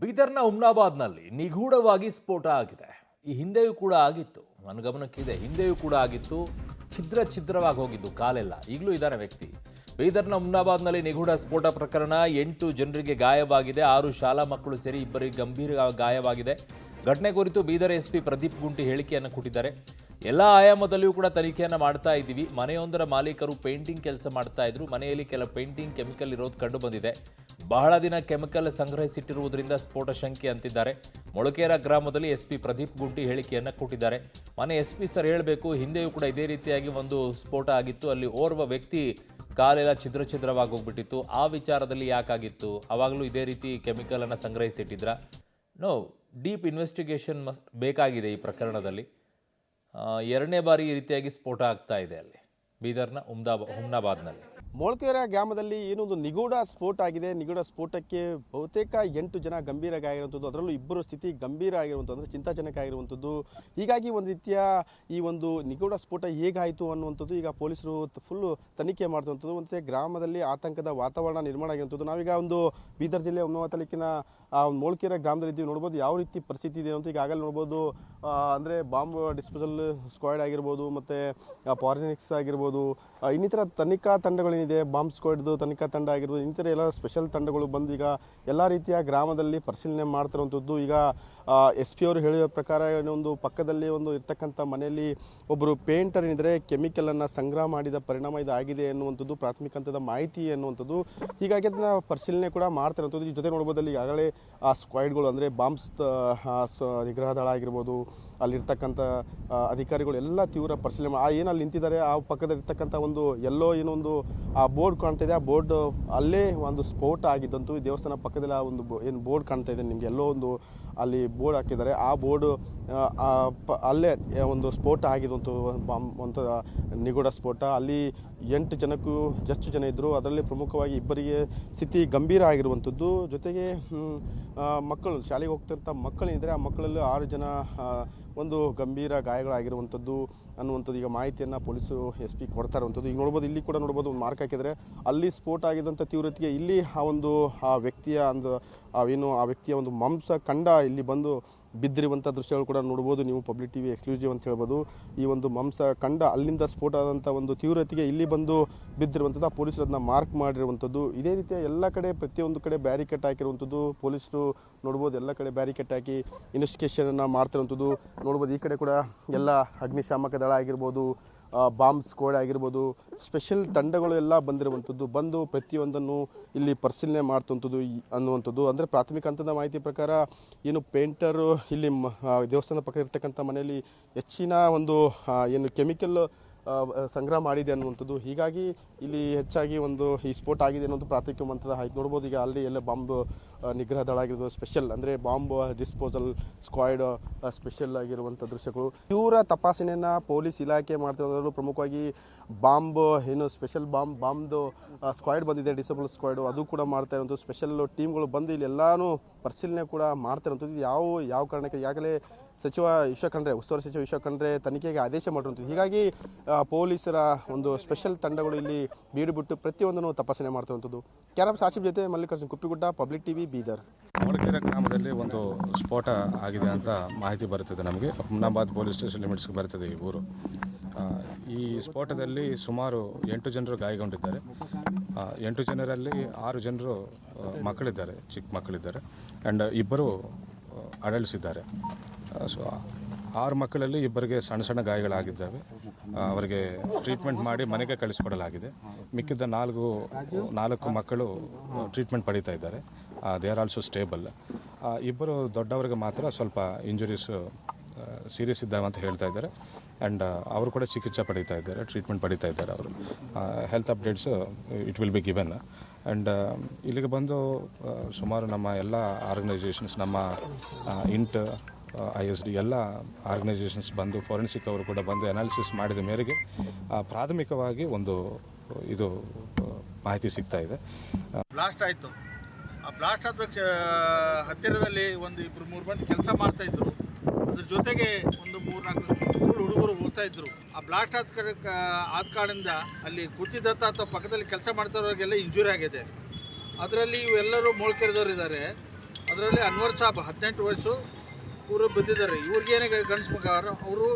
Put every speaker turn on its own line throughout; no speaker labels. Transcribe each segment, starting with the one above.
ಬೀದರ್ನ ಹುಮ್ನಾಬಾದ್ನಲ್ಲಿ ನಿಗೂಢವಾಗಿ ಸ್ಫೋಟ ಆಗಿದೆ. ಈ ಹಿಂದೆಯೂ ಕೂಡ ಆಗಿತ್ತು, ನನ್ನ ಗಮನಕ್ಕಿದೆ. ಹಿಂದೆಯೂ ಕೂಡ ಆಗಿತ್ತು, ಛಿದ್ರವಾಗಿ ಹೋಗಿದ್ದು ಕಾಲೆಲ್ಲ. ಈಗಲೂ ಇದ್ದಾನೆ ವ್ಯಕ್ತಿ. ಬೀದರ್ನ ಹುಮ್ನಾಬಾದ್ನಲ್ಲಿ ನಿಗೂಢ ಸ್ಫೋಟ ಪ್ರಕರಣ, 8 ಜನರಿಗೆ ಗಾಯವಾಗಿದೆ. 6 ಶಾಲಾ ಮಕ್ಕಳು ಸೇರಿ ಇಬ್ಬರಿಗೆ ಗಂಭೀರ ಗಾಯವಾಗಿದೆ. ಘಟನೆ ಕುರಿತು ಬೀದರ್ ಎಸ್ಪಿ ಪ್ರದೀಪ್ ಗುಂಟಿ ಹೇಳಿಕೆಯನ್ನು ಕೊಟ್ಟಿದ್ದಾರೆ. ಎಲ್ಲ ಆಯಾಮದಲ್ಲಿಯೂ ಕೂಡ ತನಿಖೆಯನ್ನು ಮಾಡ್ತಾ ಇದ್ದೀವಿ. ಮನೆಯೊಂದರ ಮಾಲೀಕರು ಪೇಂಟಿಂಗ್ ಕೆಲಸ ಮಾಡ್ತಾ ಇದ್ರು. ಮನೆಯಲ್ಲಿ ಕೆಲ ಪೇಂಟಿಂಗ್ ಕೆಮಿಕಲ್ ಇರೋದು ಕಂಡು ಬಂದಿದೆ. ಬಹಳ ದಿನ ಕೆಮಿಕಲ್ ಸಂಗ್ರಹಿಸಿಟ್ಟಿರುವುದರಿಂದ ಸ್ಫೋಟ ಶಂಕೆ ಅಂತಿದ್ದಾರೆ. ಮೊಳಕೇರ ಗ್ರಾಮದಲ್ಲಿ ಎಸ್ಪಿ ಪ್ರದೀಪ್ ಗುಂಟಿ ಹೇಳಿಕೆಯನ್ನು ಕೊಟ್ಟಿದ್ದಾರೆ. ಮನೆ ಎಸ್ಪಿ ಸರ್ ಹೇಳಬೇಕು, ಹಿಂದೆಯೂ ಕೂಡ ಇದೇ ರೀತಿಯಾಗಿ ಒಂದು ಸ್ಫೋಟ ಆಗಿತ್ತು. ಅಲ್ಲಿ ಓರ್ವ ವ್ಯಕ್ತಿ ಕಾಲೆಲ್ಲ ಛಿದ್ರವಾಗಿ ಹೋಗ್ಬಿಟ್ಟಿತ್ತು. ಆ ವಿಚಾರದಲ್ಲಿ ಯಾಕಾಗಿತ್ತು? ಆವಾಗಲೂ ಇದೇ ರೀತಿ ಕೆಮಿಕಲನ್ನು ಸಂಗ್ರಹಿಸಿಟ್ಟಿದ್ರ? ನೋ, ಡೀಪ್ ಇನ್ವೆಸ್ಟಿಗೇಷನ್ ಬೇಕಾಗಿದೆ ಈ ಪ್ರಕರಣದಲ್ಲಿ. ಎರಡನೇ ಬಾರಿ ಈ ರೀತಿಯಾಗಿ ಸ್ಫೋಟ ಆಗ್ತಾ ಇದೆ ಅಲ್ಲಿ ಬೀದರ್ನ ಹುಮ್ನಾಬಾದ್ನಲ್ಲಿ.
ಮೊಳಕೇರ ಗ್ರಾಮದಲ್ಲಿ ಏನೊಂದು ನಿಗೂಢ ಸ್ಫೋಟ ಆಗಿದೆ. ನಿಗೂಢ ಸ್ಫೋಟಕ್ಕೆ ಬಹುತೇಕ 8 ಜನ ಗಂಭೀರ ಆಗಿರುವಂಥದ್ದು, ಅದರಲ್ಲೂ ಇಬ್ಬರು ಸ್ಥಿತಿ ಗಂಭೀರ ಆಗಿರುವಂಥದ್ದು, ಅಂದರೆ ಚಿಂತಾಜನಕ ಆಗಿರುವಂಥದ್ದು. ಹೀಗಾಗಿ ಒಂದು ರೀತಿಯ ಈ ಒಂದು ನಿಗೂಢ ಸ್ಫೋಟ ಹೇಗಾಯಿತು ಅನ್ನುವಂಥದ್ದು ಈಗ ಪೊಲೀಸರು ಫುಲ್ಲು ತನಿಖೆ ಮಾಡ್ತಂಥದ್ದು. ಮತ್ತು ಗ್ರಾಮದಲ್ಲಿ ಆತಂಕದ ವಾತಾವರಣ ನಿರ್ಮಾಣ ಆಗಿರುವಂಥದ್ದು. ನಾವೀಗ ಒಂದು ಬೀದರ್ ಜಿಲ್ಲೆ ಹುಮ್ನಾಬಾದ್ ತಾಲೂಕಿನ ಮೊಳಕೇರ ಗ್ರಾಮದಲ್ಲಿ ಇದ್ದೀವಿ. ನೋಡ್ಬೋದು ಯಾವ ರೀತಿ ಪರಿಸ್ಥಿತಿ ಇದೆ ಅಂತ. ಈಗಾಗಲೇ ನೋಡ್ಬೋದು, ಅಂದರೆ ಬಾಂಬ್ ಡಿಸ್ಪೋಸಲ್ ಸ್ಕ್ವಾಡ್ ಆಗಿರ್ಬೋದು, ಮತ್ತು ಫಾರೆನ್ಸಿಕ್ಸ್ ಆಗಿರ್ಬೋದು, ಇನ್ನಿತರ ತನಿಖಾ ತಂಡಗಳೇನಿದೆ, ಬಾಂಬ್ ಸ್ಕ್ವಾಡ್ದು ತನಿಖಾ ತಂಡ ಆಗಿರ್ಬೋದು, ಇನ್ನಿತರ ಎಲ್ಲ ಸ್ಪೆಷಲ್ ತಂಡಗಳು ಬಂದು ಈಗ ಎಲ್ಲ ರೀತಿಯ ಗ್ರಾಮದಲ್ಲಿ ಪರಿಶೀಲನೆ ಮಾಡ್ತಿರುವಂಥದ್ದು. ಈಗ ಎಸ್ ಪಿ ಅವರು ಹೇಳಿದ ಪ್ರಕಾರ ಒಂದು ಪಕ್ಕದಲ್ಲಿ ಒಂದು ಇರ್ತಕ್ಕಂಥ ಮನೆಯಲ್ಲಿ ಒಬ್ಬರು ಪೇಂಟರ್ ಏನಿದ್ರೆ ಕೆಮಿಕಲನ್ನು ಸಂಗ್ರಹ ಮಾಡಿದ ಪರಿಣಾಮ ಇದಾಗಿದೆ ಎನ್ನುವಂಥದ್ದು ಪ್ರಾಥಮಿಕ ಹಂತದ ಮಾಹಿತಿ ಎನ್ನುವಂಥದ್ದು. ಹೀಗಾಗಿ ಅದನ್ನ ಪರಿಶೀಲನೆ ಕೂಡ ಮಾಡ್ತಿರುವಂಥದ್ದು. ಈ ಜೊತೆ ನೋಡ್ಬೋದಲ್ಲಿ ಈಗಾಗಲೇ ಆ ಸ್ಕ್ವಾಡ್ಗಳು, ಅಂದರೆ ಬಾಂಬ್ಸ್ ನಿಗ್ರಹ ದಳ ಆಗಿರ್ಬೋದು, ಅಲ್ಲಿರ್ತಕ್ಕಂಥ ಅಧಿಕಾರಿಗಳು ಎಲ್ಲ ತೀವ್ರ ಪರಿಶೀಲನೆ ಏನು ಅಲ್ಲಿ ನಿಂತಿದ್ದಾರೆ. ಆ ಪಕ್ಕದಲ್ಲಿರ್ತಕ್ಕಂಥ ಒಂದು ಎಲ್ಲೋ ಏನೊಂದು ಆ ಬೋರ್ಡ್ ಕಾಣ್ತಾ ಇದೆ, ಆ ಬೋರ್ಡ್ ಅಲ್ಲೇ ಒಂದು ಸ್ಫೋಟ ಆಗಿದ್ದಂತೂ. ಈ ದೇವಸ್ಥಾನ ಪಕ್ಕದಲ್ಲಿ ಆ ಒಂದು ಏನು ಬೋರ್ಡ್ ಕಾಣ್ತಾ ಇದೆ ನಿಮಗೆ, ಎಲ್ಲೋ ಒಂದು ಅಲ್ಲಿ ಬೋರ್ಡ್ ಹಾಕಿದ್ದಾರೆ. ಆ ಬೋರ್ಡು ಅಲ್ಲೇ ಒಂದು ಸ್ಫೋಟ ಆಗಿದಂತು, ಬಾಂಬ್ ಒಂದು ನಿಗೂಢ ಸ್ಫೋಟ. ಅಲ್ಲಿ 8 ಜನಕ್ಕೂ ಜಾಸ್ತಿ ಜನ ಇದ್ದರು. ಅದರಲ್ಲಿ ಪ್ರಮುಖವಾಗಿ ಇಬ್ಬರಿಗೆ ಸ್ಥಿತಿ ಗಂಭೀರ ಆಗಿರುವಂಥದ್ದು. ಜೊತೆಗೆ ಮಕ್ಕಳು, ಶಾಲೆಗೆ ಹೋಗ್ತಿರ್ತ ಮಕ್ಕಳೇನಿದ್ದಾರೆ, ಆ ಮಕ್ಕಳಲ್ಲಿ 6 ಜನ ಒಂದು ಗಂಭೀರ ಗಾಯಗಳಾಗಿರುವಂಥದ್ದು ಅನ್ನುವಂಥದ್ದು ಈಗ ಮಾಹಿತಿಯನ್ನು ಪೊಲೀಸರು ಎಸ್ ಪಿ ಕೊಡ್ತಾ ಇರುವಂಥದ್ದು. ಈಗ ನೋಡ್ಬೋದು, ಇಲ್ಲಿ ಕೂಡ ನೋಡ್ಬೋದು ಒಂದು ಮಾರ್ಕ್ ಹಾಕಿದರೆ ಅಲ್ಲಿ ಸ್ಫೋಟ ಆಗಿದ್ದಂಥ ತೀವ್ರತೆಗೆ ಇಲ್ಲಿ ಆ ವ್ಯಕ್ತಿಯ ಆ ವ್ಯಕ್ತಿಯ ಒಂದು ಮಾಂಸ ಖಂಡ ಇಲ್ಲಿ ಬಂದು ಬಿದ್ದಿರುವಂಥ ದೃಶ್ಯಗಳು ಕೂಡ ನೋಡ್ಬೋದು ನೀವು. ಪಬ್ಲಿಕ್ ಟಿವಿ ಎಕ್ಸ್ಕ್ಲೂಸಿವ್ ಅಂತ ಹೇಳ್ಬೋದು. ಈ ಒಂದು ಮಾಂಸ ಖಂಡ ಅಲ್ಲಿಂದ ಸ್ಫೋಟ ಆದಂಥ ಒಂದು ತೀವ್ರತೆಗೆ ಇಲ್ಲಿ ಬಂದು ಬಿದ್ದಿರುವಂಥದ್ದು. ಆ ಪೊಲೀಸರು ಅದನ್ನ ಮಾರ್ಕ್ ಮಾಡಿರುವಂಥದ್ದು. ಇದೇ ರೀತಿಯ ಎಲ್ಲ ಕಡೆ ಪ್ರತಿಯೊಂದು ಕಡೆ ಬ್ಯಾರಿಕೇಡ್ ಹಾಕಿರುವಂಥದ್ದು ಪೊಲೀಸರು ನೋಡ್ಬೋದು. ಎಲ್ಲ ಕಡೆ ಬ್ಯಾರಿಕೇಡ್ ಹಾಕಿ ಇನ್ವೆಸ್ಟಿಗೇಷನನ್ನು ಮಾಡ್ತಿರುವಂಥದ್ದು ನೋಡ್ಬೋದು. ಈ ಕಡೆ ಕೂಡ ಎಲ್ಲ ಅಗ್ನಿಶಾಮಕ ದಳ ಆಗಿರ್ಬೋದು, ಬಾಂಬ್ ಸ್ಕ್ವಾಡ್ ಆಗಿರ್ಬೋದು, ಸ್ಪೆಷಲ್ ತಂಡಗಳು ಎಲ್ಲ ಬಂದಿರುವಂಥದ್ದು. ಬಂದು ಪ್ರತಿಯೊಂದನ್ನು ಇಲ್ಲಿ ಪರಿಶೀಲನೆ ಮಾಡ್ತಂಥದ್ದು ಅನ್ನುವಂಥದ್ದು. ಅಂದರೆ ಪ್ರಾಥಮಿಕ ಹಂತದ ಮಾಹಿತಿ ಪ್ರಕಾರ ಏನು ಪೇಂಟರು ಇಲ್ಲಿ ದೇವಸ್ಥಾನದ ಪಕ್ಕ ಇರ್ತಕ್ಕಂಥ ಮನೆಯಲ್ಲಿ ಹೆಚ್ಚಿನ ಒಂದು ಏನು ಕೆಮಿಕಲ್ ಸಂಗ್ರಹ ಮಾಡಿದೆ ಅನ್ನುವಂಥದ್ದು. ಹೀಗಾಗಿ ಇಲ್ಲಿ ಹೆಚ್ಚಾಗಿ ಒಂದು ಈ ಸ್ಫೋಟ ಆಗಿದೆ ಅನ್ನೋದು ಪ್ರಾಥಮಿಕ ಹಂತದ ಆಯ್ತು. ನೋಡ್ಬೋದು ಈಗ ಅಲ್ಲಿ ಎಲ್ಲ ಬಾಂಬ್ ನಿಗ್ರಹ ದಳ ಆಗಿರೋದು, ಸ್ಪೆಷಲ್ ಅಂದರೆ ಬಾಂಬ್ ಡಿಸ್ಪೋಸಲ್ ಸ್ಕ್ವಾಡ್ ಸ್ಪೆಷಲ್ ಆಗಿರುವಂಥ ದೃಶ್ಯಗಳು. ತೀವ್ರ ತಪಾಸಣೆಯನ್ನು ಪೊಲೀಸ್ ಇಲಾಖೆ ಮಾಡ್ತಿರೋದ್ರಲ್ಲೂ ಪ್ರಮುಖವಾಗಿ ಬಾಂಬ್ ಏನು ಸ್ಪೆಷಲ್ ಬಾಂಬ್ದು ಸ್ಕ್ವಾಡ್ ಬಂದಿದೆ, ಡಿಸೇಬಲ್ ಸ್ಕ್ವಾಡು, ಅದು ಕೂಡ ಮಾಡ್ತಾ ಇರೋದು. ಸ್ಪೆಷಲ್ ಟೀಮ್ಗಳು ಬಂದು ಇಲ್ಲಿ ಎಲ್ಲನೂ ಪರಿಶೀಲನೆ ಕೂಡ ಮಾಡ್ತಾ ಇರೋಂಥದ್ದು. ಯಾವ ಕಾರಣಕ್ಕೆ ಈಗಾಗಲೇ ಸಚಿವ ಈಶ್ವರ್ ಖಂಡ್ರೆ, ಉಸ್ತುವಾರಿ ಸಚಿವ ಈಶ್ವರ್ ಖಂಡ್ರೆ ತನಿಖೆಗೆ ಆದೇಶ ಮಾಡಿರುವಂಥದ್ದು. ಹೀಗಾಗಿ ಪೊಲೀಸರ ಒಂದು ಸ್ಪೆಷಲ್ ತಂಡಗಳು ಇಲ್ಲಿ ಬೀಡುಬಿಟ್ಟು ಪ್ರತಿಯೊಂದನ್ನು ತಪಾಸಣೆ ಮಾಡ್ತಿರುವಂಥದ್ದು. ಕ್ಯಾರಪ್ಸ್ ಆಸಿಫ್ ಜೊತೆ ಮಲ್ಲಿಕಾರ್ಜುನ್ ಕುಪ್ಪಿಗುಡ್ಡ, ಪಬ್ಲಿಕ್ ಟಿವಿ, ಬೀದರ್.
ಮೊಳಕೇರ ಗ್ರಾಮದಲ್ಲಿ ಒಂದು ಸ್ಫೋಟ ಆಗಿದೆ ಅಂತ ಮಾಹಿತಿ ಬರುತ್ತದೆ ನಮಗೆ. ಹುಮ್ನಾಬಾದ್ ಪೊಲೀಸ್ ಸ್ಟೇಷನ್ ಲಿಮಿಟ್ಸ್ಗೆ ಬರ್ತದೆ ಈ ಊರು. ಈ ಸ್ಫೋಟದಲ್ಲಿ ಸುಮಾರು 8 ಜನರು ಗಾಯಗೊಂಡಿದ್ದಾರೆ. 8 ಜನರಲ್ಲಿ 6 ಜನರು ಮಕ್ಕಳಿದ್ದಾರೆ, ಚಿಕ್ಕ ಮಕ್ಕಳಿದ್ದಾರೆ, ಆ್ಯಂಡ್ 2 ಅಡಲ್ಟ್ಸ್ ಇದ್ದಾರೆ. ಸೊ 6 ಮಕ್ಕಳಲ್ಲಿ 2ರಿಗೆ ಸಣ್ಣ ಗಾಯಗಳಾಗಿದ್ದಾವೆ. ಅವರಿಗೆ ಟ್ರೀಟ್ಮೆಂಟ್ ಮಾಡಿ ಮನೆಗೆ ಕಳಿಸ್ಕೊಡಲಾಗಿದೆ. ಮಿಕ್ಕಿದ್ದ 4 ಮಕ್ಕಳು ಟ್ರೀಟ್ಮೆಂಟ್ ಪಡೀತಾ ಇದ್ದಾರೆ. They are also stable. 2 ದೊಡ್ಡವರಿಗೆ ಮಾತ್ರ ಸ್ವಲ್ಪ ಇಂಜುರೀಸು ಸೀರಿಯಸ್ ಇದ್ದಾವೆ ಅಂತ ಹೇಳ್ತಾ ಇದ್ದಾರೆ. ಆ್ಯಂಡ್ ಅವರು ಕೂಡ ಚಿಕಿತ್ಸೆ ಪಡೀತಾ ಇದ್ದಾರೆ, ಟ್ರೀಟ್ಮೆಂಟ್ ಪಡೀತಾ ಇದ್ದಾರೆ. ಅವರು health updates it will be given. And ಇಲ್ಲಿಗೆ ಬಂದು ಸುಮಾರು ನಮ್ಮ ಎಲ್ಲ ಆರ್ಗನೈಸೇಷನ್ಸ್, ನಮ್ಮ ಇಂಟ್, ISD ಎಲ್ಲ ಆರ್ಗನೈಸೇಷನ್ಸ್ ಬಂದು, ಫಾರೆನ್ಸಿಕ್ ಅವರು ಕೂಡ ಬಂದು ಅನಾಲಿಸಿಸ್ ಮಾಡಿದ ಮೇರೆಗೆ ಪ್ರಾಥಮಿಕವಾಗಿ ಒಂದು ಇದು ಮಾಹಿತಿ ಸಿಗ್ತಾ ಇದೆ.
ಬ್ಲಾಸ್ಟ್ ಆಯಿತು. ಆ ಬ್ಲಾಸ್ಟ್ ಆದ ಹತ್ತಿರದಲ್ಲಿ ಒಂದು 2-3 ಮಂದಿ ಕೆಲಸ ಮಾಡ್ತಾಯಿದ್ರು. ಅದ್ರ ಜೊತೆಗೆ ಒಂದು 3-4 ಸ್ಕೂಲ್ ಹುಡುಗರು ಓದ್ತಾ ಇದ್ರು. ಆ ಬ್ಲಾಸ್ಟ್ ಆದ ಕಾರಣದಿಂದ ಅಲ್ಲಿ ಕೂತಿದ್ದಂಥ ಅಥವಾ ಪಕ್ಕದಲ್ಲಿ ಕೆಲಸ ಮಾಡ್ತಾರೋರಿಗೆಲ್ಲ ಇಂಜುರಿ ಆಗಿದೆ. ಅದರಲ್ಲಿ ಇವೆಲ್ಲರೂ ಮೊಳಕೇರದವ್ರು ಇದ್ದಾರೆ. ಅದರಲ್ಲಿ ಅನ್ವರ್ ಸಾಬ್ 18 ವಯಸ್ಸು ಇವರು ಬಂದಿದ್ದಾರೆ. ಇವ್ರಿಗೇನೇ ಗಂಡಸು ಮಗ ಅವರು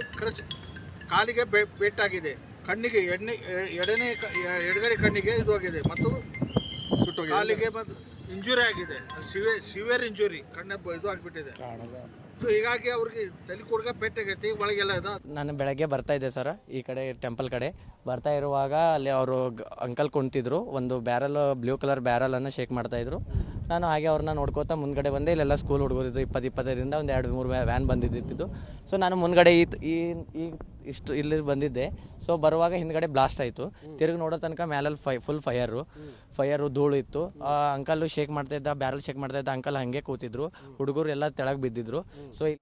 ಕಾಲಿಗೆ ಪೇಟಾಗಿದೆ, ಕಣ್ಣಿಗೆ ಎಡಗಡೆ ಕಣ್ಣಿಗೆ ಇದು ಆಗಿದೆ ಮತ್ತು ಕಾಲಿಗೆ ಇಂಜುರಿ ಆಗಿದೆ, ಸಿವಿಯರ್ ಇಂಜುರಿ, ಇದು ಆಗಿಬಿಟ್ಟಿದೆ. ಸೊ ಹೀಗಾಗಿ ಅವ್ರಿಗೆ ತಲೆ ಕೊಡ್ಗ ಪೇಟಾಗೈತಿ, ಒಳಗೆಲ್ಲ ಇದು.
ನಾನು ಬೆಳಗ್ಗೆ ಬರ್ತಾ ಇದ್ದೆ ಸರ್, ಈ ಕಡೆ ಟೆಂಪಲ್ ಕಡೆ ಬರ್ತಾ ಇರುವಾಗ ಅಲ್ಲಿ ಅವರು ಅಂಕಲ್ ಕುಂತಿದ್ರು, ಒಂದು ಬ್ಯಾರಲ್ ಬ್ಲೂ ಕಲರ್ ಬ್ಯಾರಲನ್ನು ಶೇಕ್ ಮಾಡ್ತಾಯಿದ್ರು. ನಾನು ಹಾಗೆ ಅವ್ರನ್ನ ನೋಡ್ಕೋತಾ ಮುಂದ್ಗಡೆ ಬಂದೆ. ಇಲ್ಲೆಲ್ಲ ಸ್ಕೂಲ್ ಹುಡುಗರಿದ್ರು, 20-25ರಿಂದ ಒಂದು 2-3 ವ್ಯಾನ್ ಬಂದಿದ್ದಿದ್ದು. ಸೊ ನಾನು ಮುಂದ್ಗಡೆ ಇಷ್ಟು ಇಲ್ಲಿ ಬಂದಿದ್ದೆ. ಸೊ ಬರುವಾಗ ಹಿಂದ್ಗಡೆ ಬ್ಲಾಸ್ಟ್ ಆಯಿತು. ತಿರುಗಿ ನೋಡೋ ತನಕ ಮ್ಯಾಲಲ್ಲಿ ಫುಲ್ ಫೈರು ಧೂಳು ಇತ್ತು. ಅಂಕಲ್ಲು ಶೇಕ್ ಮಾಡ್ತಾಯಿದ್ದ, ಬ್ಯಾರಲ್ ಶೇಕ್ ಮಾಡ್ತಾಯಿದ್ದ ಅಂಕಲ್ ಹಾಗೆ ಕೂತಿದ್ರು. ಹುಡುಗರು ಎಲ್ಲ ತೆಳಗೆ ಬಿದ್ದಿದ್ರು. ಸೊ